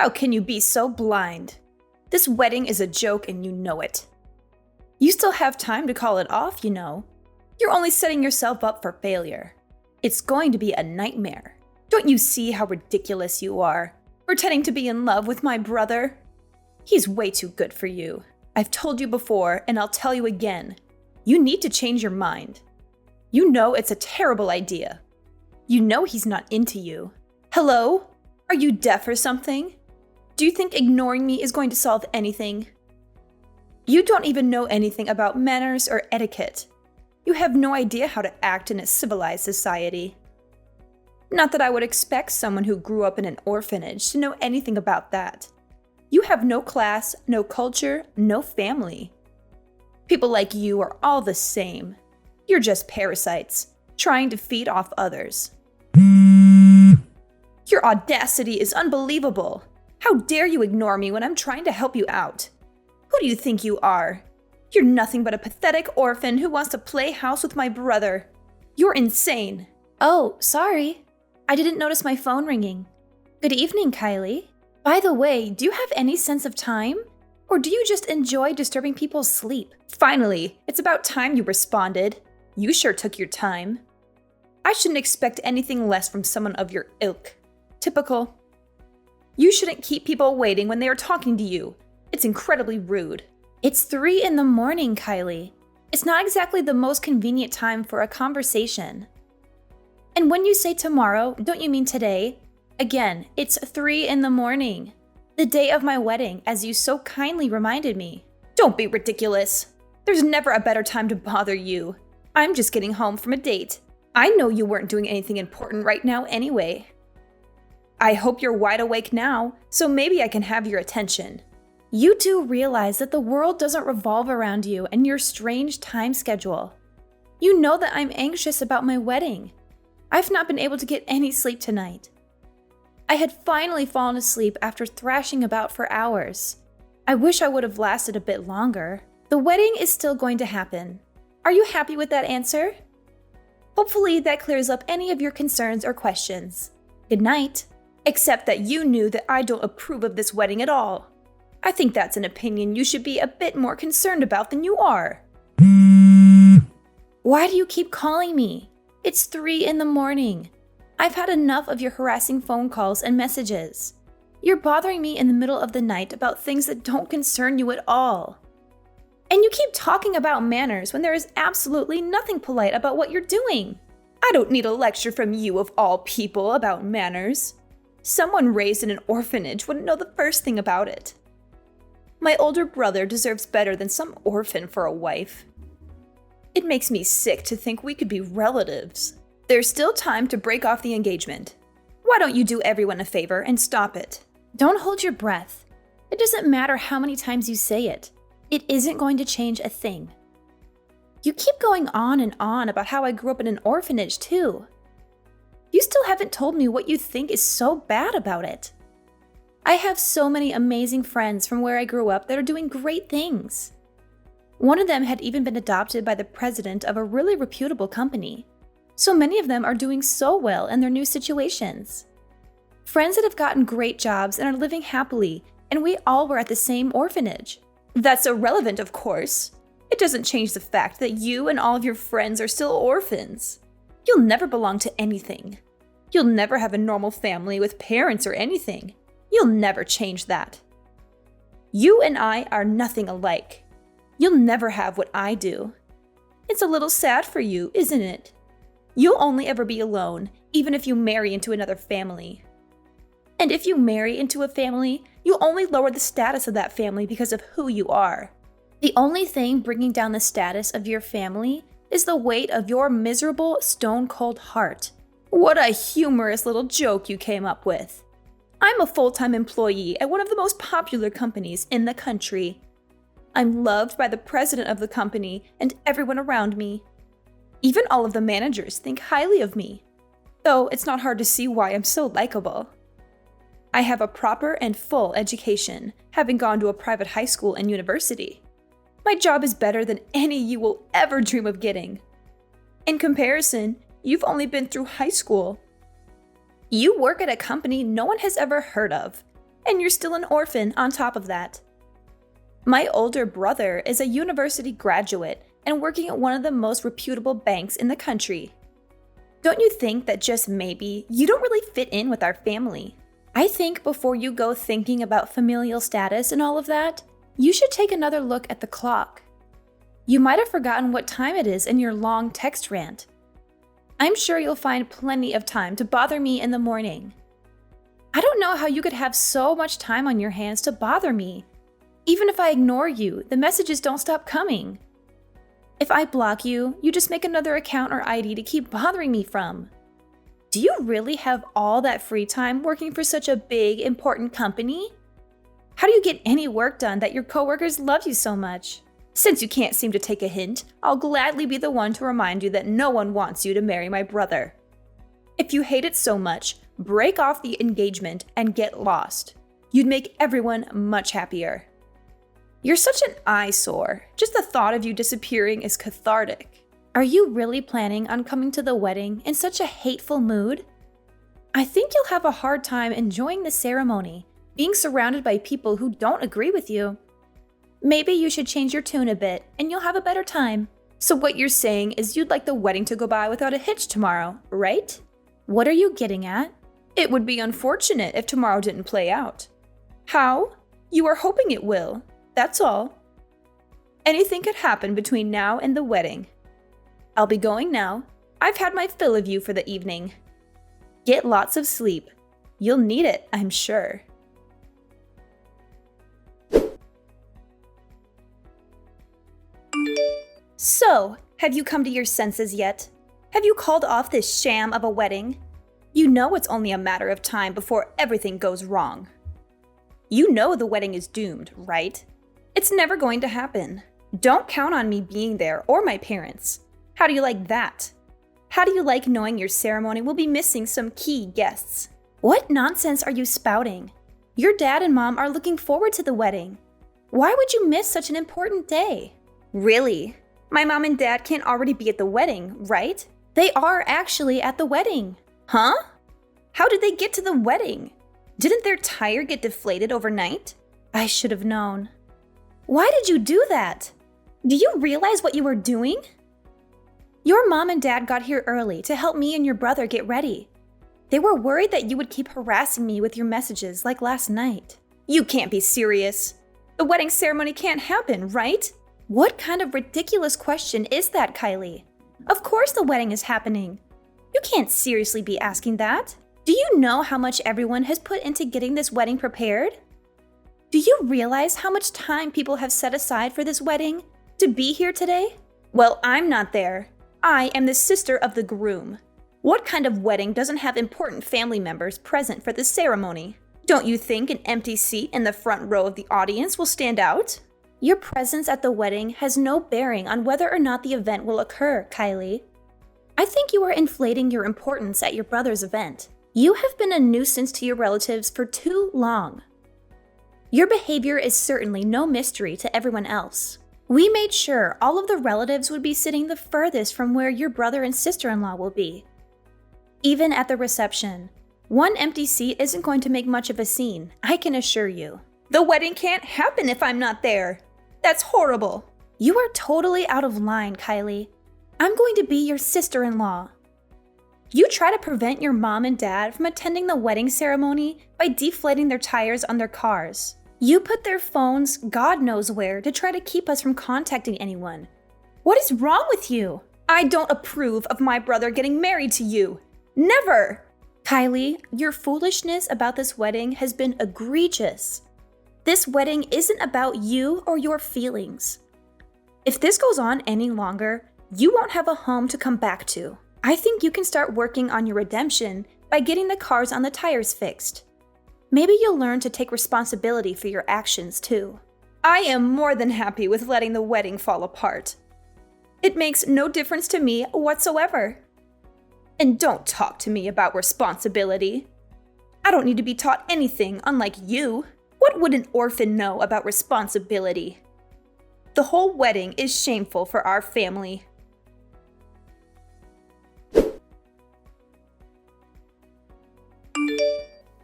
How can you be so blind? This wedding is a joke and you know it. You still have time to call it off, you know. You're only setting yourself up for failure. It's going to be a nightmare. Don't you see how ridiculous you are? Pretending to be in love with my brother? He's way too good for you. I've told you before, and I'll tell you again. You need to change your mind. You know it's a terrible idea. You know he's not into you. Hello? Are you deaf or something? Do you think ignoring me is going to solve anything? You don't even know anything about manners or etiquette. You have no idea how to act in a civilized society. Not that I would expect someone who grew up in an orphanage to know anything about that. You have no class, no culture, no family. People like you are all the same. You're just parasites, trying to feed off others. Your audacity is unbelievable. How dare you ignore me when I'm trying to help you out? Who do you think you are? You're nothing but a pathetic orphan who wants to play house with my brother. You're insane. Oh, sorry. I didn't notice my phone ringing. Good evening, Kylie. By the way, do you have any sense of time? Or do you just enjoy disturbing people's sleep? Finally, it's about time you responded. You sure took your time. I shouldn't expect anything less from someone of your ilk. Typical. You shouldn't keep people waiting when they are talking to you. It's incredibly rude. It's 3 in the morning, Kylie. It's not exactly the most convenient time for a conversation. And when you say tomorrow, don't you mean today? Again, it's 3 in the morning. The day of my wedding, as you so kindly reminded me. Don't be ridiculous. There's never a better time to bother you. I'm just getting home from a date. I know you weren't doing anything important right now anyway. I hope you're wide awake now, so maybe I can have your attention. You do realize that the world doesn't revolve around you and your strange time schedule. You know that I'm anxious about my wedding. I've not been able to get any sleep tonight. I had finally fallen asleep after thrashing about for hours. I wish I would have lasted a bit longer. The wedding is still going to happen. Are you happy with that answer? Hopefully that clears up any of your concerns or questions. Good night. Except that you knew that I don't approve of this wedding at all. I think that's an opinion you should be a bit more concerned about than you are. Why do you keep calling me? It's 3 in the morning. I've had enough of your harassing phone calls and messages. You're bothering me in the middle of the night about things that don't concern you at all. And you keep talking about manners when there is absolutely nothing polite about what you're doing. I don't need a lecture from you of all people about manners. Someone raised in an orphanage wouldn't know the first thing about it. My older brother deserves better than some orphan for a wife. It makes me sick to think we could be relatives. There's still time to break off the engagement. Why don't you do everyone a favor and stop it? Don't hold your breath. It doesn't matter how many times you say it. It isn't going to change a thing. You keep going on and on about how I grew up in an orphanage too. You still haven't told me what you think is so bad about it. I have so many amazing friends from where I grew up that are doing great things. One of them had even been adopted by the president of a really reputable company. So many of them are doing so well in their new situations. Friends that have gotten great jobs and are living happily, and we all were at the same orphanage. That's irrelevant, of course. It doesn't change the fact that you and all of your friends are still orphans. You'll never belong to anything. You'll never have a normal family with parents or anything. You'll never change that. You and I are nothing alike. You'll never have what I do. It's a little sad for you, isn't it? You'll only ever be alone, even if you marry into another family. And if you marry into a family, you'll only lower the status of that family because of who you are. The only thing bringing down the status of your family is the weight of your miserable, stone-cold heart. What a humorous little joke you came up with. I'm a full-time employee at one of the most popular companies in the country. I'm loved by the president of the company and everyone around me. Even all of the managers think highly of me, though it's not hard to see why I'm so likable. I have a proper and full education, having gone to a private high school and university. My job is better than any you will ever dream of getting. In comparison, you've only been through high school. You work at a company no one has ever heard of, And you're still an orphan on top of that. My older brother is a university graduate and working at one of the most reputable banks in the country. Don't you think that just maybe you don't really fit in with our family? I think before you go thinking about familial status and all of that, you should take another look at the clock. You might have forgotten what time it is in your long text rant. I'm sure you'll find plenty of time to bother me in the morning. I don't know how you could have so much time on your hands to bother me. Even if I ignore you, the messages don't stop coming. If I block you, you just make another account or ID to keep bothering me from. Do you really have all that free time working for such a big, important company? How do you get any work done that your coworkers love you so much? Since you can't seem to take a hint, I'll gladly be the one to remind you that no one wants you to marry my brother. If you hate it so much, break off the engagement and get lost. You'd make everyone much happier. You're such an eyesore. Just the thought of you disappearing is cathartic. Are you really planning on coming to the wedding in such a hateful mood? I think you'll have a hard time enjoying the ceremony, being surrounded by people who don't agree with you. Maybe you should change your tune a bit and you'll have a better time. So what you're saying is you'd like the wedding to go by without a hitch tomorrow, right? What are you getting at? It would be unfortunate if tomorrow didn't play out. How? You are hoping it will. That's all. Anything could happen between now and the wedding. I'll be going now. I've had my fill of you for the evening. Get lots of sleep. You'll need it, I'm sure. So, have you come to your senses yet? Have you called off this sham of a wedding? You know it's only a matter of time before everything goes wrong. You know the wedding is doomed, right? It's never going to happen. Don't count on me being there or my parents. How do you like that? How do you like knowing your ceremony will be missing some key guests? What nonsense are you spouting? Your dad and mom are looking forward to the wedding. Why would you miss such an important day? Really? My mom and dad can't already be at the wedding, right? They are actually at the wedding. Huh? How did they get to the wedding? Didn't their tire get deflated overnight? I should have known. Why did you do that? Do you realize what you were doing? Your mom and dad got here early to help me and your brother get ready. They were worried that you would keep harassing me with your messages like last night. You can't be serious. The wedding ceremony can't happen, right? What kind of ridiculous question is that, Kylie? Of course the wedding is happening. You can't seriously be asking that. Do you know how much everyone has put into getting this wedding prepared? Do you realize how much time people have set aside for this wedding? To be here today? Well, I'm not there. I am the sister of the groom. What kind of wedding doesn't have important family members present for the ceremony? Don't you think an empty seat in the front row of the audience will stand out? Your presence at the wedding has no bearing on whether or not the event will occur, Kylie. I think you are inflating your importance at your brother's event. You have been a nuisance to your relatives for too long. Your behavior is certainly no mystery to everyone else. We made sure all of the relatives would be sitting the furthest from where your brother and sister-in-law will be. Even at the reception, one empty seat isn't going to make much of a scene, I can assure you. The wedding can't happen if I'm not there. That's horrible. You are totally out of line, Kylie. I'm going to be your sister-in-law. You try to prevent your mom and dad from attending the wedding ceremony by deflating their tires on their cars. You put their phones God knows where to try to keep us from contacting anyone. What is wrong with you? I don't approve of my brother getting married to you. Never! Kylie, your foolishness about this wedding has been egregious. This wedding isn't about you or your feelings. If this goes on any longer, you won't have a home to come back to. I think you can start working on your redemption by getting the cars on the tires fixed. Maybe you'll learn to take responsibility for your actions too. I am more than happy with letting the wedding fall apart. It makes no difference to me whatsoever. And don't talk to me about responsibility. I don't need to be taught anything unlike you. What would an orphan know about responsibility? The whole wedding is shameful for our family.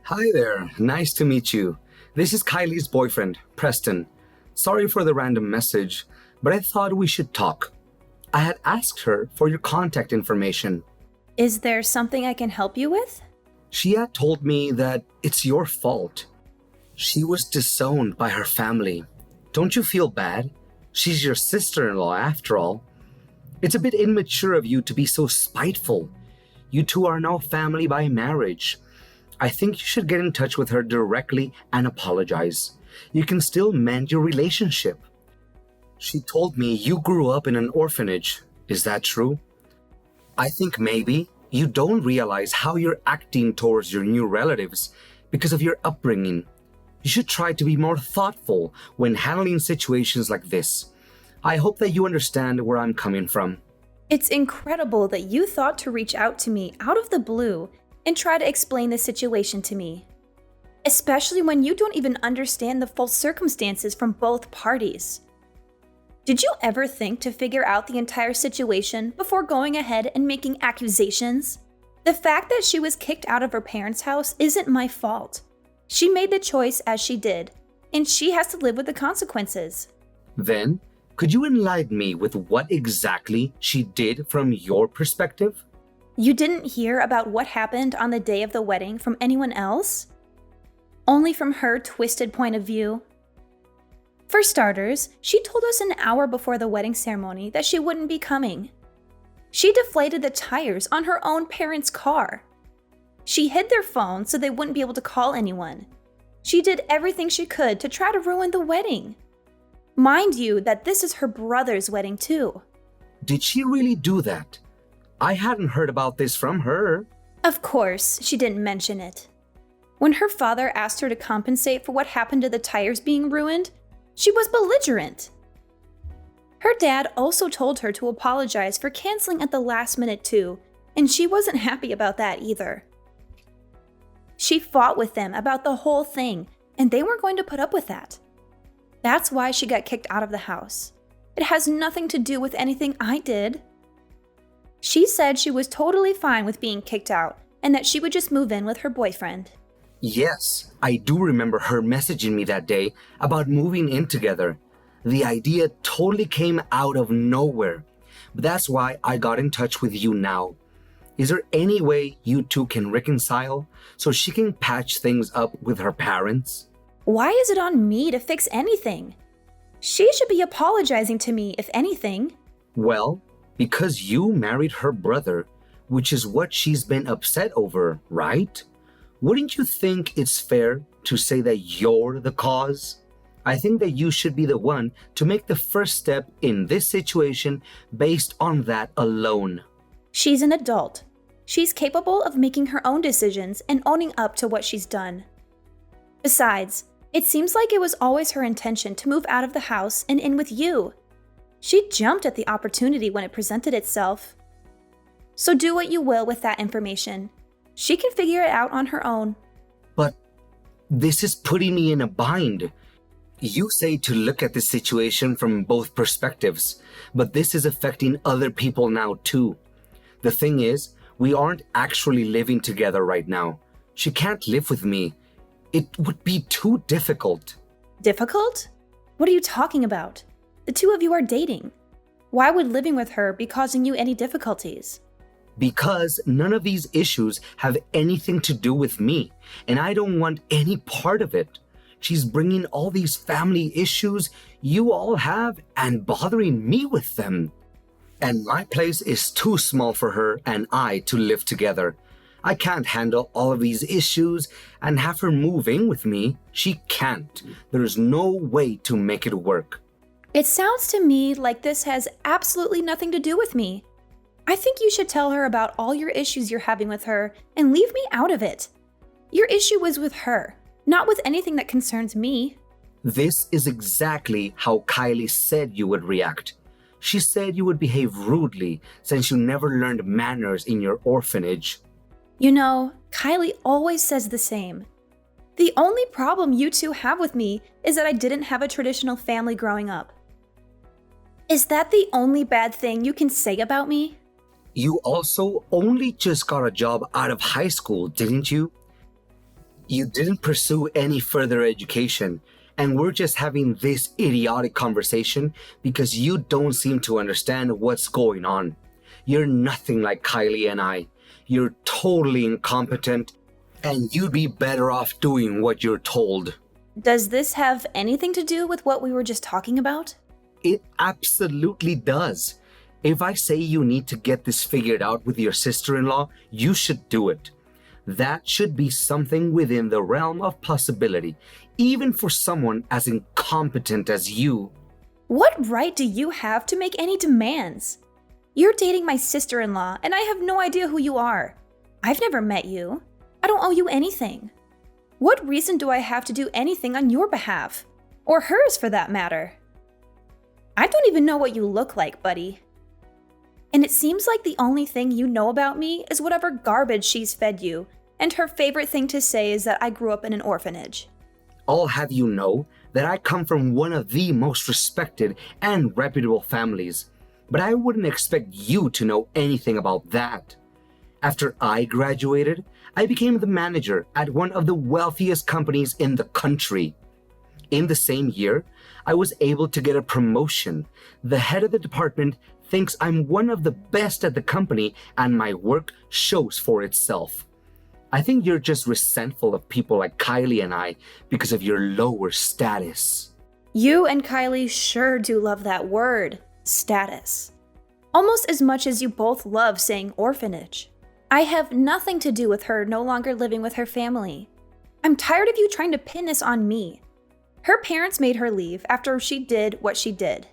Hi there, nice to meet you. This is Kylie's boyfriend, Preston. Sorry for the random message, but I thought we should talk. I had asked her for your contact information. Is there something I can help you with? She had told me that it's your fault. She was disowned by her family. Don't you feel bad? She's your sister-in-law after all. It's a bit immature of you to be so spiteful. You two are now family by marriage. I think you should get in touch with her directly and apologize. You can still mend your relationship. She told me you grew up in an orphanage. Is that true? I think maybe you don't realize how you're acting towards your new relatives because of your upbringing. You should try to be more thoughtful when handling situations like this. I hope that you understand where I'm coming from. It's incredible that you thought to reach out to me out of the blue and try to explain the situation to me. Especially when you don't even understand the full circumstances from both parties. Did you ever think to figure out the entire situation before going ahead and making accusations? The fact that she was kicked out of her parents' house isn't my fault. She made the choice as she did, and she has to live with the consequences. Then, could you enlighten me with what exactly she did from your perspective? You didn't hear about what happened on the day of the wedding from anyone else? Only from her twisted point of view? For starters, she told us an hour before the wedding ceremony that she wouldn't be coming. She deflated the tires on her own parents' car. She hid their phones so they wouldn't be able to call anyone. She did everything she could to try to ruin the wedding. Mind you that this is her brother's wedding too. Did she really do that? I hadn't heard about this from her. Of course, she didn't mention it. When her father asked her to compensate for what happened to the tires being ruined, she was belligerent. Her dad also told her to apologize for canceling at the last minute too, and she wasn't happy about that either. She fought with them about the whole thing, and they weren't going to put up with that. That's why she got kicked out of the house. It has nothing to do with anything I did. She said she was totally fine with being kicked out and that she would just move in with her boyfriend. Yes, I do remember her messaging me that day about moving in together. The idea totally came out of nowhere. But that's why I got in touch with you now. Is there any way you two can reconcile so she can patch things up with her parents? Why is it on me to fix anything? She should be apologizing to me, if anything. Well, because you married her brother, which is what she's been upset over, right? Wouldn't you think it's fair to say that you're the cause? I think that you should be the one to make the first step in this situation based on that alone. She's an adult. She's capable of making her own decisions and owning up to what she's done. Besides, it seems like it was always her intention to move out of the house and in with you. She jumped at the opportunity when it presented itself. So do what you will with that information. She can figure it out on her own. But this is putting me in a bind. You say to look at the situation from both perspectives, but this is affecting other people now too. The thing is, we aren't actually living together right now. She can't live with me. It would be too difficult. Difficult? What are you talking about? The two of you are dating. Why would living with her be causing you any difficulties? Because none of these issues have anything to do with me, and I don't want any part of it. She's bringing all these family issues you all have and bothering me with them. And my place is too small for her and I to live together. I can't handle all of these issues and have her move in with me. She can't. There's no way to make it work. It sounds to me like this has absolutely nothing to do with me. I think you should tell her about all your issues you're having with her and leave me out of it. Your issue was with her, not with anything that concerns me. This is exactly how Kylie said you would react. She said you would behave rudely since you never learned manners in your orphanage. You know, Kylie always says the same. The only problem you two have with me is that I didn't have a traditional family growing up. Is that the only bad thing you can say about me? You also only just got a job out of high school, didn't you? You didn't pursue any further education, and we're just having this idiotic conversation because you don't seem to understand what's going on. You're nothing like Kylie and I. You're totally incompetent, and you'd be better off doing what you're told. Does this have anything to do with what we were just talking about? It absolutely does. If I say you need to get this figured out with your sister-in-law, you should do it. That should be something within the realm of possibility, even for someone as incompetent as you. What right do you have to make any demands? You're dating my sister-in-law, and I have no idea who you are. I've never met you. I don't owe you anything. What reason do I have to do anything on your behalf? Or hers, for that matter? I don't even know what you look like, buddy. And it seems like the only thing you know about me is whatever garbage she's fed you, and her favorite thing to say is that I grew up in an orphanage. I'll have you know that I come from one of the most respected and reputable families, but I wouldn't expect you to know anything about that. After I graduated, I became the manager at one of the wealthiest companies in the country. In the same year, I was able to get a promotion. The head of the department thinks I'm one of the best at the company, and my work shows for itself. I think you're just resentful of people like Kylie and I because of your lower status. You and Kylie sure do love that word, status. Almost as much as you both love saying orphanage. I have nothing to do with her no longer living with her family. I'm tired of you trying to pin this on me. Her parents made her leave after she did what she did.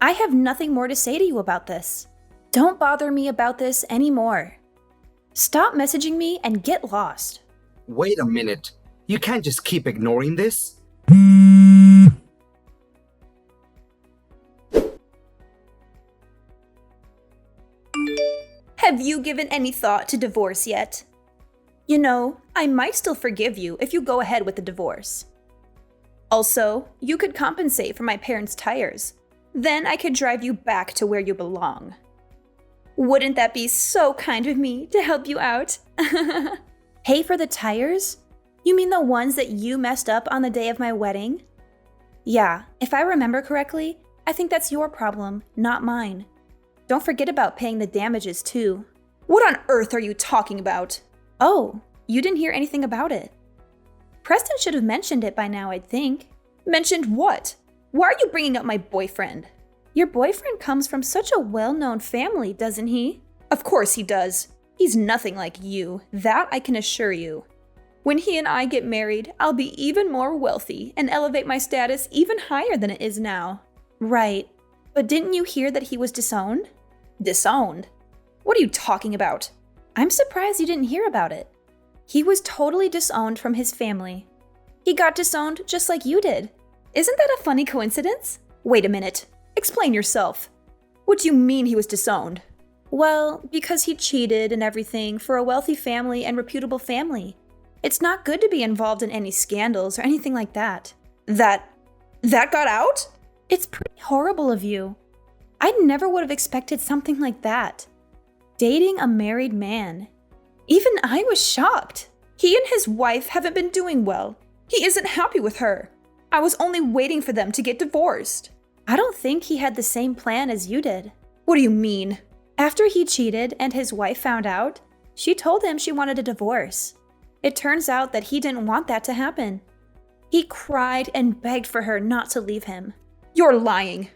I have nothing more to say to you about this. Don't bother me about this anymore. Stop messaging me and get lost. Wait a minute. You can't just keep ignoring this. Have you given any thought to divorce yet? You know, I might still forgive you if you go ahead with the divorce. Also, you could compensate for my parents' tires. Then I could drive you back to where you belong. Wouldn't that be so kind of me to help you out? Pay for the tires? You mean the ones that you messed up on the day of my wedding? Yeah, if I remember correctly, I think that's your problem, not mine. Don't forget about paying the damages too. What on earth are you talking about? Oh, you didn't hear anything about it. Preston should have mentioned it by now, I'd think. Mentioned what? Why are you bringing up my boyfriend? Your boyfriend comes from such a well-known family, doesn't he? Of course he does. He's nothing like you, that I can assure you. When he and I get married, I'll be even more wealthy and elevate my status even higher than it is now. Right, but didn't you hear that he was disowned? Disowned? What are you talking about? I'm surprised you didn't hear about it. He was totally disowned from his family. He got disowned just like you did. Isn't that a funny coincidence? Wait a minute. Explain yourself. What do you mean he was disowned? Well, because he cheated and everything for a wealthy family and reputable family. It's not good to be involved in any scandals or anything like that. That got out? It's pretty horrible of you. I never would have expected something like that. Dating a married man. Even I was shocked. He and his wife haven't been doing well. He isn't happy with her. I was only waiting for them to get divorced. I don't think he had the same plan as you did. What do you mean? After he cheated and his wife found out, she told him she wanted a divorce. It turns out that he didn't want that to happen. He cried and begged for her not to leave him. You're lying.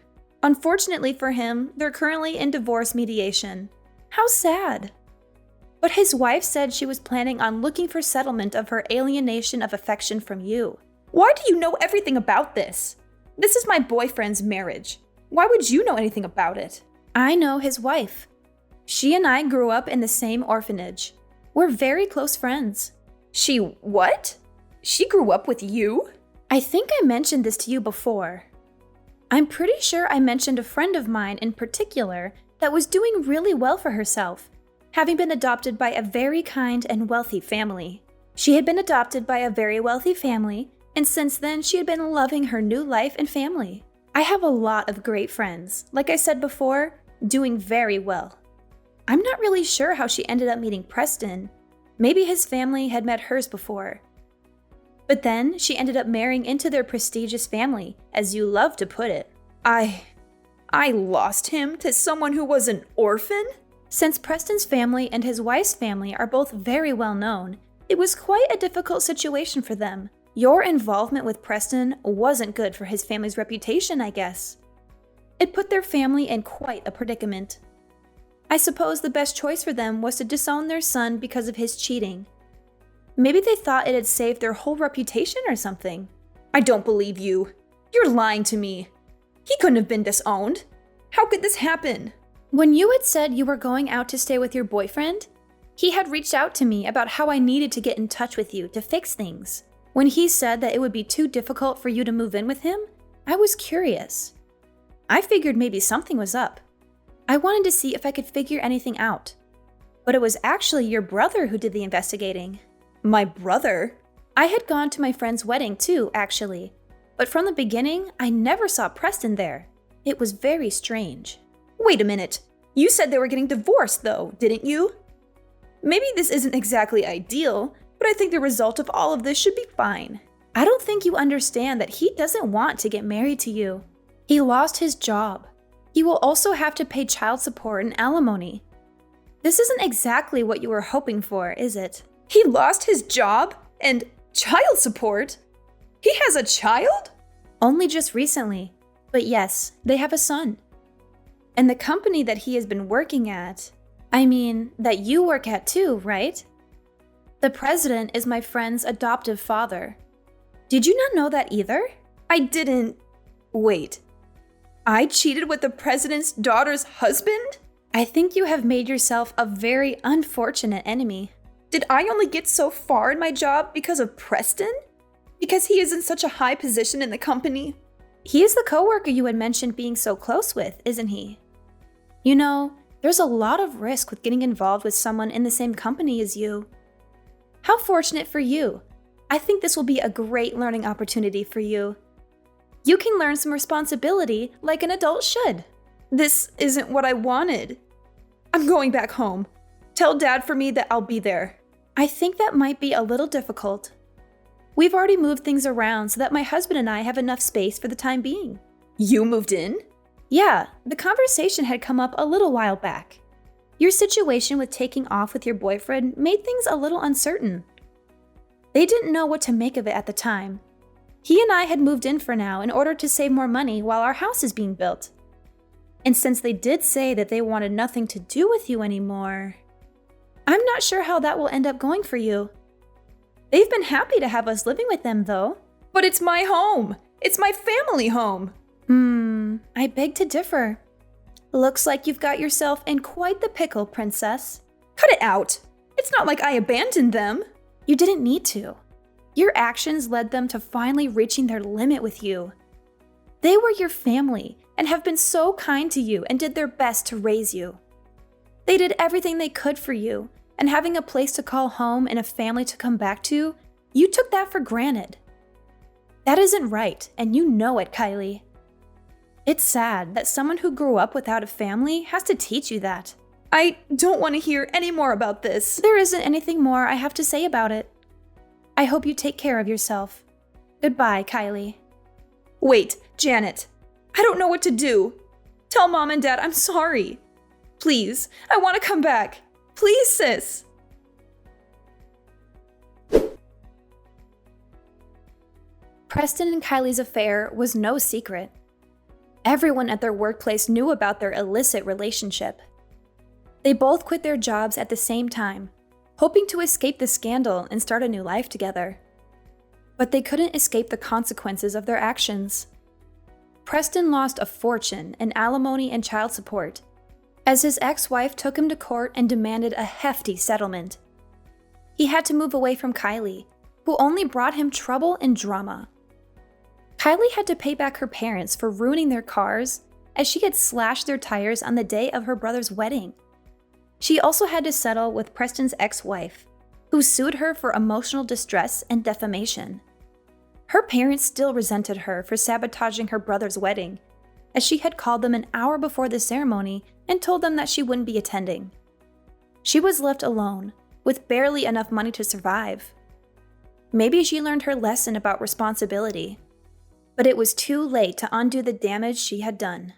Unfortunately for him, they're currently in divorce mediation. How sad. But his wife said she was planning on looking for settlement of her alienation of affection from you. Why do you know everything about this? This is my boyfriend's marriage. Why would you know anything about it? I know his wife. She and I grew up in the same orphanage. We're very close friends. She what? She grew up with you? I think I mentioned this to you before. I'm pretty sure I mentioned a friend of mine in particular that was doing really well for herself, having been adopted by a very kind and wealthy family. She had been adopted by a very wealthy family, and since then she had been loving her new life and family. I have a lot of great friends, like I said before, doing very well. I'm not really sure how she ended up meeting Preston. Maybe his family had met hers before. But then she ended up marrying into their prestigious family, as you love to put it. I lost him to someone who was an orphan? Since Preston's family and his wife's family are both very well known, it was quite a difficult situation for them. Your involvement with Preston wasn't good for his family's reputation, I guess. It put their family in quite a predicament. I suppose the best choice for them was to disown their son because of his cheating. Maybe they thought it had saved their whole reputation or something. I don't believe you. You're lying to me. He couldn't have been disowned. How could this happen? When you had said you were going out to stay with your boyfriend, he had reached out to me about how I needed to get in touch with you to fix things. When he said that it would be too difficult for you to move in with him, I was curious. I figured maybe something was up. I wanted to see if I could figure anything out. But it was actually your brother who did the investigating. My brother? I had gone to my friend's wedding too, actually. But from the beginning, I never saw Preston there. It was very strange. Wait a minute. You said they were getting divorced though, didn't you? Maybe this isn't exactly ideal, but I think the result of all of this should be fine. I don't think you understand that he doesn't want to get married to you. He lost his job. He will also have to pay child support and alimony. This isn't exactly what you were hoping for, is it? He lost his job and child support? He has a child? Only just recently. But yes, they have a son. And the company that he has been working at, that you work at too, right? The president is my friend's adoptive father. Did you not know that either? I didn't. Wait. I cheated with the president's daughter's husband? I think you have made yourself a very unfortunate enemy. Did I only get so far in my job because of Preston? Because he is in such a high position in the company? He is the coworker you had mentioned being so close with, isn't he? You know, there's a lot of risk with getting involved with someone in the same company as you. How fortunate for you. I think this will be a great learning opportunity for you. You can learn some responsibility like an adult should. This isn't what I wanted. I'm going back home. Tell Dad for me that I'll be there. I think that might be a little difficult. We've already moved things around so that my husband and I have enough space for the time being. You moved in? Yeah, the conversation had come up a little while back. Your situation with taking off with your boyfriend made things a little uncertain. They didn't know what to make of it at the time. He and I had moved in for now in order to save more money while our house is being built. And since they did say that they wanted nothing to do with you anymore, I'm not sure how that will end up going for you. They've been happy to have us living with them, though. But it's my home. It's my family home. I beg to differ. Looks like you've got yourself in quite the pickle, princess. Cut it out. It's not like I abandoned them. You didn't need to. Your actions led them to finally reaching their limit with you. They were your family and have been so kind to you and did their best to raise you. They did everything they could for you, and having a place to call home and a family to come back to, you took that for granted. That isn't right, and you know it, Kylie. It's sad that someone who grew up without a family has to teach you that. I don't want to hear any more about this. There isn't anything more I have to say about it. I hope you take care of yourself. Goodbye, Kylie. Wait, Janet. I don't know what to do. Tell Mom and Dad I'm sorry. Please, I want to come back. Please, sis. Preston and Kylie's affair was no secret. Everyone at their workplace knew about their illicit relationship. They both quit their jobs at the same time, hoping to escape the scandal and start a new life together. But they couldn't escape the consequences of their actions. Preston lost a fortune in alimony and child support, as his ex-wife took him to court and demanded a hefty settlement. He had to move away from Kylie, who only brought him trouble and drama. Kylie had to pay back her parents for ruining their cars, as she had slashed their tires on the day of her brother's wedding. She also had to settle with Preston's ex-wife, who sued her for emotional distress and defamation. Her parents still resented her for sabotaging her brother's wedding, as she had called them an hour before the ceremony and told them that she wouldn't be attending. She was left alone, with barely enough money to survive. Maybe she learned her lesson about responsibility, but it was too late to undo the damage she had done.